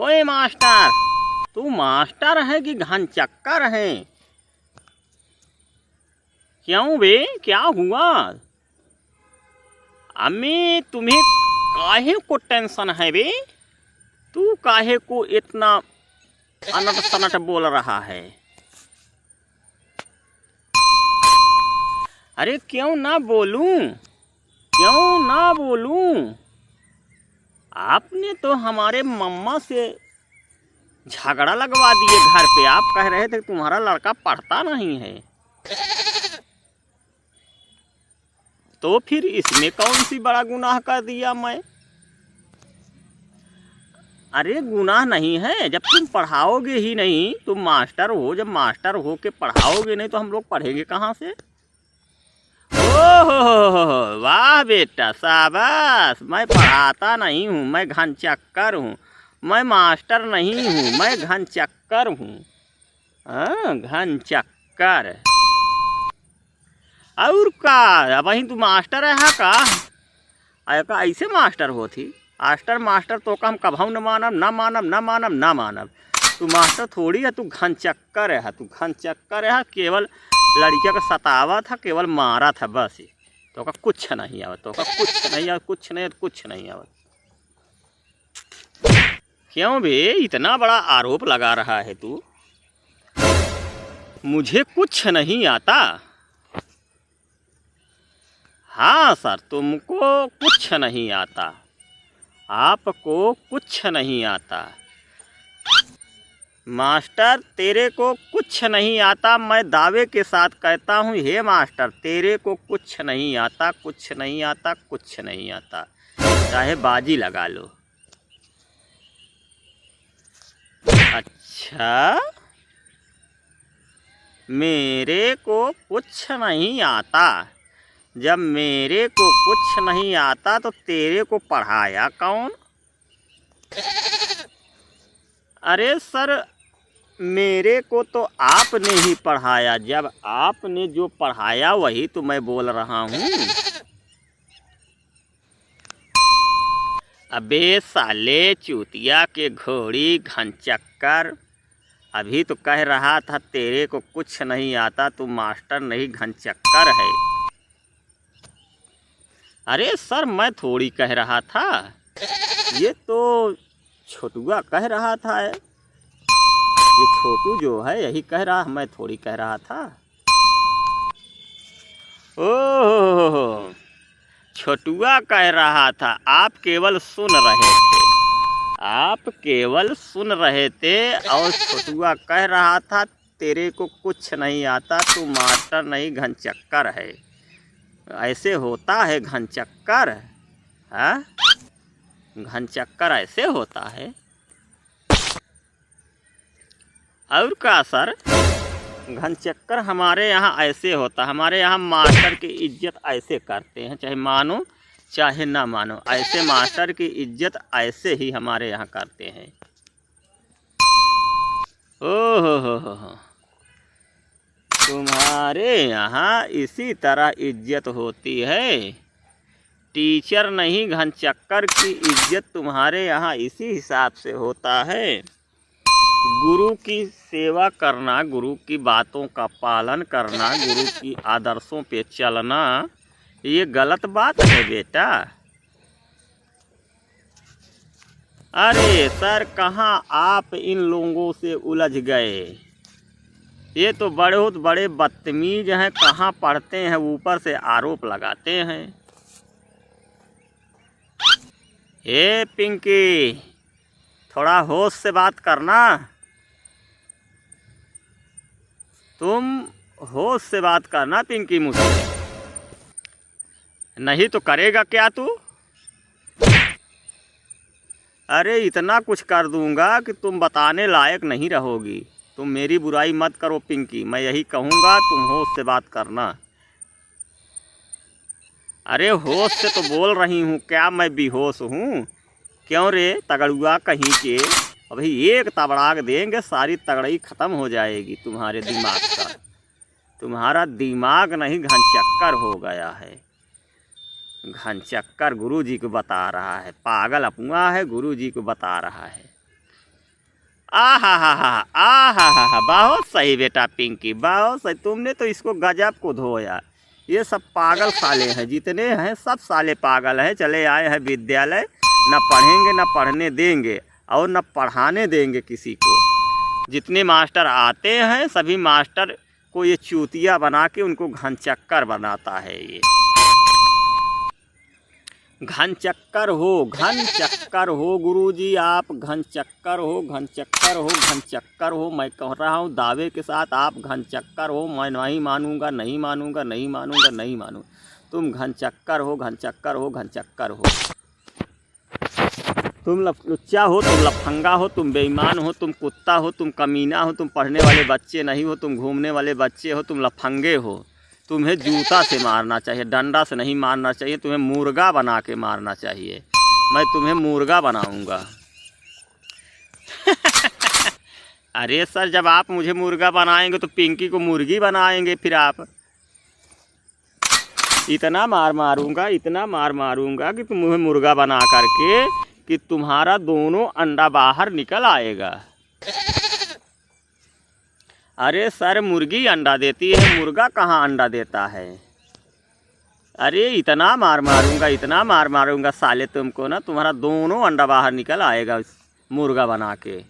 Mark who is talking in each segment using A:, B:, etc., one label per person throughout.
A: ओए मास्टर, तू मास्टर है कि घनचक्कर है? क्यों बे, क्या हुआ? अम्मी तुम्हें काहे को टेंशन है बे? तू काहे को इतना अनट सनट बोल रहा है? अरे क्यों ना बोलूं, क्यों ना बोलूं? आपने तो हमारे मम्मा से झगड़ा लगवा दिए घर पे। आप कह रहे थे कि तुम्हारा लड़का पढ़ता नहीं है, तो फिर इसमें कौन सी बड़ा गुनाह कर दिया मैं? अरे गुनाह नहीं है, जब तुम पढ़ाओगे ही नहीं, तुम मास्टर हो, जब मास्टर हो के पढ़ाओगे नहीं तो हम लोग पढ़ेंगे कहाँ से? ओहो, वाह बेटा, शाबाश। मैं पढ़ाता नहीं हूँ, मैं घनचक्कर हूँ। मैं मास्टर नहीं हूँ, मैं घनचक्कर हूँ। हाँ, घनचक्कर। और का वही तू मास्टर है का? ऐसे मास्टर होती? मास्टर तो का हम कभू न मानब, न मानब, न मानब, न मानब। तू मास्टर थोड़ी है, तू घनचक्कर है। तू घनचक्कर है, केवल लड़कियों का सतावा था, केवल मारा था बस। तो का कुछ नहीं आवत, तो का कुछ नहीं आवत, कुछ नहीं, कुछ नहीं आवत। क्यों बे, इतना बड़ा आरोप लगा रहा है तू? मुझे कुछ नहीं आता। हाँ सर, तुमको कुछ नहीं आता, आपको कुछ नहीं आता। मास्टर तेरे को कुछ नहीं आता, मैं दावे के साथ कहता हूँ। हे मास्टर, तेरे को कुछ नहीं आता, कुछ नहीं आता, कुछ नहीं आता, चाहे बाजी लगा लो। अच्छा, मेरे को कुछ नहीं आता। जब मेरे को कुछ नहीं आता तो तेरे को पढ़ाया कौन? अरे सर, मेरे को तो आपने ही पढ़ाया। जब आपने जो पढ़ाया वही तो मैं बोल रहा हूँ। अबे साले चूतिया के घोड़ी, घनचक्कर, अभी तो कह रहा था तेरे को कुछ नहीं आता, तू मास्टर नहीं घनचक्कर है। अरे सर, मैं थोड़ी कह रहा था, ये तो छोटुआ कह रहा था। ये छोटू जो है यही कह रहा, मैं थोड़ी कह रहा था। ओह, छोटुआ कह रहा था, आप केवल सुन रहे थे, आप केवल सुन रहे थे। और छोटुआ कह रहा था तेरे को कुछ नहीं आता, तू मास्टर नहीं घनचक्कर है। ऐसे होता है घनचक्कर? हाँ, घनचक्कर ऐसे होता है। और का सर, घनचक्कर हमारे यहाँ ऐसे होता। हमारे यहाँ मास्टर की इज्जत ऐसे करते हैं, चाहे मानो चाहे ना मानो, ऐसे मास्टर की इज्जत ऐसे ही हमारे यहाँ करते हैं। ओह हो, तुम्हारे यहाँ इसी तरह इज्जत होती है। टीचर नहीं, घनचक्कर की इज्जत तुम्हारे यहाँ इसी हिसाब से होता है। गुरु की सेवा करना, गुरु की बातों का पालन करना, गुरु की आदर्शों पे चलना, ये गलत बात है बेटा। अरे सर, कहाँ आप इन लोगों से उलझ गए? ये तो बहुत बड़े बदतमीज हैं, कहाँ पढ़ते हैं, ऊपर से आरोप लगाते हैं। ए पिंकी, थोड़ा होश से बात करना। तुम होश से बात करना पिंकी मुझसे, नहीं तो करेगा क्या तू? अरे इतना कुछ कर दूंगा कि तुम बताने लायक नहीं रहोगी। तुम मेरी बुराई मत करो पिंकी, मैं यही कहूँगा, तुम होश से बात करना। अरे होश से तो बोल रही हूँ, क्या मैं बेहोश हूँ? क्यों रे तगड़ुआ कहीं के, अभी एक तबड़ाक देंगे, सारी तगड़ई ख़त्म हो जाएगी तुम्हारे दिमाग का। तुम्हारा दिमाग नहीं घनचक्कर हो गया है। घनचक्कर गुरुजी को बता रहा है, पागल अपुआ है, गुरुजी को बता रहा है। आ हा, बहुत सही बेटा पिंकी, बहुत सही। तुमने तो इसको गजब को धोया। ये सब पागल साले हैं, जितने हैं सब साले पागल हैं। चले आए हैं विद्यालय, न पढ़ेंगे न पढ़ने देंगे और न पढ़ाने देंगे किसी को। जितने मास्टर आते हैं सभी मास्टर को ये चूतिया बना के उनको घनचक्कर बनाता है। ये घनचक्कर हो गुरुजी, आप घनचक्कर हो। मैं कह रहा हूँ दावे के साथ, आप घनचक्कर हो। मैं नहीं मानूंगा, नहीं मानूंगा। तुम घनचक्कर हो। तुम लुच्चा हो, तुम लफंगा हो, तुम बेईमान हो, तुम कुत्ता हो, तुम कमीना हो, तुम पढ़ने वाले बच्चे नहीं हो, तुम घूमने वाले बच्चे हो, तुम लफंगे हो। तुम्हें जूता से मारना चाहिए, डंडा से नहीं मारना चाहिए। तुम्हें मुर्गा बना के मारना चाहिए। मैं तुम्हें मुर्गा बनाऊंगा। अरे सर, जब आप मुझे मुर्गा बनाएंगे तो पिंकी को मुर्गी बनाएंगे फिर आप। इतना मार मारूंगा कि तुम्हें मुर्गा बना करके कि तुम्हारा दोनों अंडा बाहर निकल आएगा। अरे सर, मुर्गी अंडा देती है, मुर्गा कहाँ अंडा देता है। अरे इतना मार मारूंगा साले तुमको ना, तुम्हारा दोनों अंडा बाहर निकल आएगा मुर्गा बना के।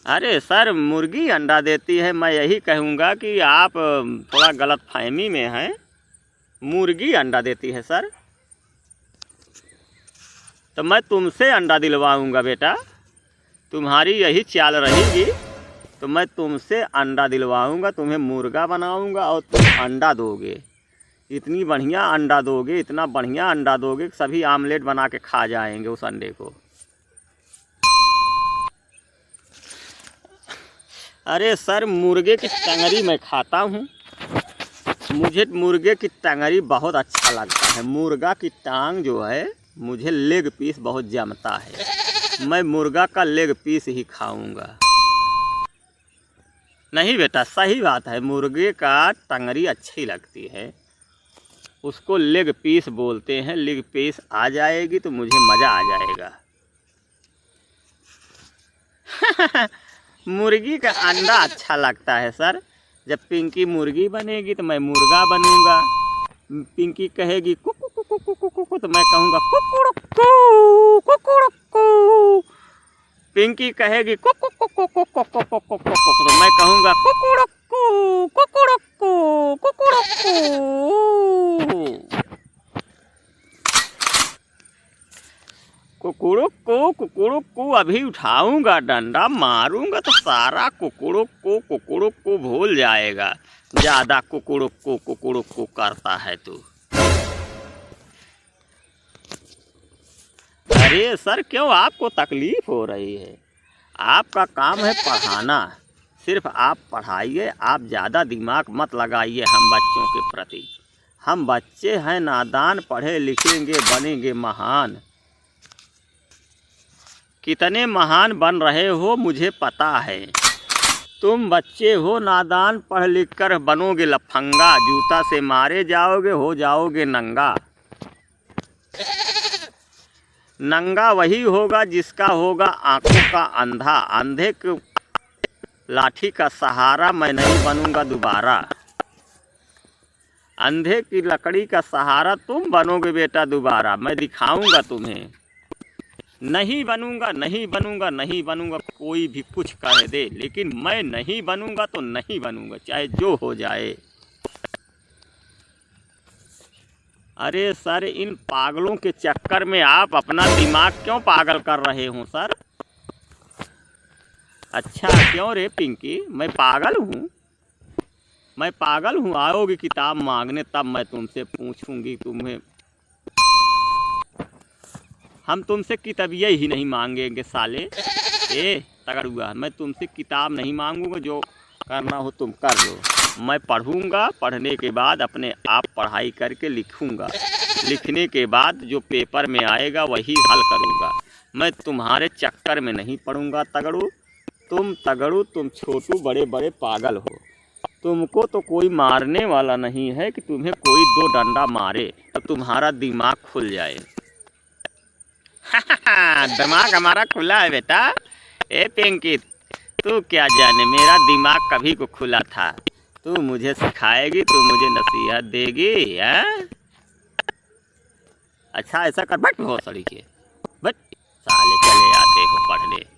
A: अरे सर, मुर्गी अंडा देती है, मैं यही कहूँगा कि आप थोड़ा गलत फहमी में हैं। मुर्गी अंडा देती है सर। तो मैं तुमसे अंडा दिलवाऊंगा बेटा, तुम्हारी यही चाल रहेगी तो मैं तुमसे अंडा दिलवाऊंगा, तुम्हें मुर्गा बनाऊंगा और तुम अंडा दोगे। इतनी बढ़िया अंडा दोगे, इतना बढ़िया अंडा दोगे कि सभी आमलेट बना के खा जाएंगे उस अंडे को। अरे सर, मुर्गे की टंगरी मैं खाता हूँ, मुझे मुर्गे की टंगरी बहुत अच्छा लगता है। मुर्गा की टांग जो है, मुझे लेग पीस बहुत जमता है। मैं मुर्गा का लेग पीस ही खाऊंगा। नहीं बेटा, सही बात है, मुर्गे का टंगरी अच्छी लगती है, उसको लेग पीस बोलते हैं। लेग पीस आ जाएगी तो मुझे मज़ा आ जाएगा। मुर्गी का अंडा अच्छा लगता है सर। जब पिंकी मुर्गी बनेगी तो मैं मुर्गा बनूंगा। पिंकी कहेगी कुकु कुकु कुकु कुकु तो मैं कहूँगा कुकुड़ुक्कू कुकुड़ुक्कू। पिंकी कहेगी कुकु कुकु कुकु कुकु कुकु तो मैं कहूँगा कुकुड़ुक्कू कुकुड़ुक्कू कुकुड़ुक्कू। कुकुड़ुक्कू अभी उठाऊंगा डंडा, मारूंगा तो सारा कुकुड़ुक्कू भूल जाएगा। ज़्यादा कुकुड़ुक्कू करता है तू। अरे सर, क्यों आपको तकलीफ हो रही है? आपका काम है पढ़ाना, सिर्फ आप पढ़ाइए, आप ज़्यादा दिमाग मत लगाइए हम बच्चों के प्रति। हम बच्चे हैं नादान, पढ़े लिखेंगे बनेंगे महान। कितने महान बन रहे हो मुझे पता है। तुम बच्चे हो नादान, पढ़ लिख कर बनोगे लफंगा, जूता से मारे जाओगे, हो जाओगे नंगा। नंगा वही होगा जिसका होगा आंखों का अंधा। अंधे के लाठी का सहारा मैं नहीं बनूंगा दोबारा। अंधे की लकड़ी का सहारा तुम बनोगे बेटा दोबारा। मैं दिखाऊंगा तुम्हें। नहीं बनूंगा, कोई भी कुछ कह दे, लेकिन मैं नहीं बनूंगा तो नहीं बनूंगा, चाहे जो हो जाए। अरे सर, इन पागलों के चक्कर में आप अपना दिमाग क्यों पागल कर रहे हो सर? अच्छा, क्यों रे पिंकी, मैं पागल हूँ? आओगी किताब मांगने तब मैं तुमसे पूछूंगी तुम्हें। हम तुमसे किताबिया ही नहीं मांगेंगे साले। ए तगड़ुआ, मैं तुमसे किताब नहीं मांगूंगा, जो करना हो तुम कर लो। मैं पढ़ूंगा, पढ़ने के बाद अपने आप पढ़ाई करके लिखूंगा। लिखने के बाद जो पेपर में आएगा वही हल करूंगा। मैं तुम्हारे चक्कर में नहीं पड़ूंगा तगड़ू। तुम छोटू बड़े बड़े पागल हो। तुमको तो कोई मारने वाला नहीं है कि तुम्हें कोई दो डंडा मारे तो तुम्हारा दिमाग खुल जाए। दिमाग हमारा खुला है बेटा। ए पिंकी, तू क्या जाने मेरा दिमाग कभी को खुला था। तू मुझे सिखाएगी, तू मुझे नसीहत देगी, हैं? अच्छा ऐसा कर, बट हो सड़ी के बट साले चले आते हो पढ़ने।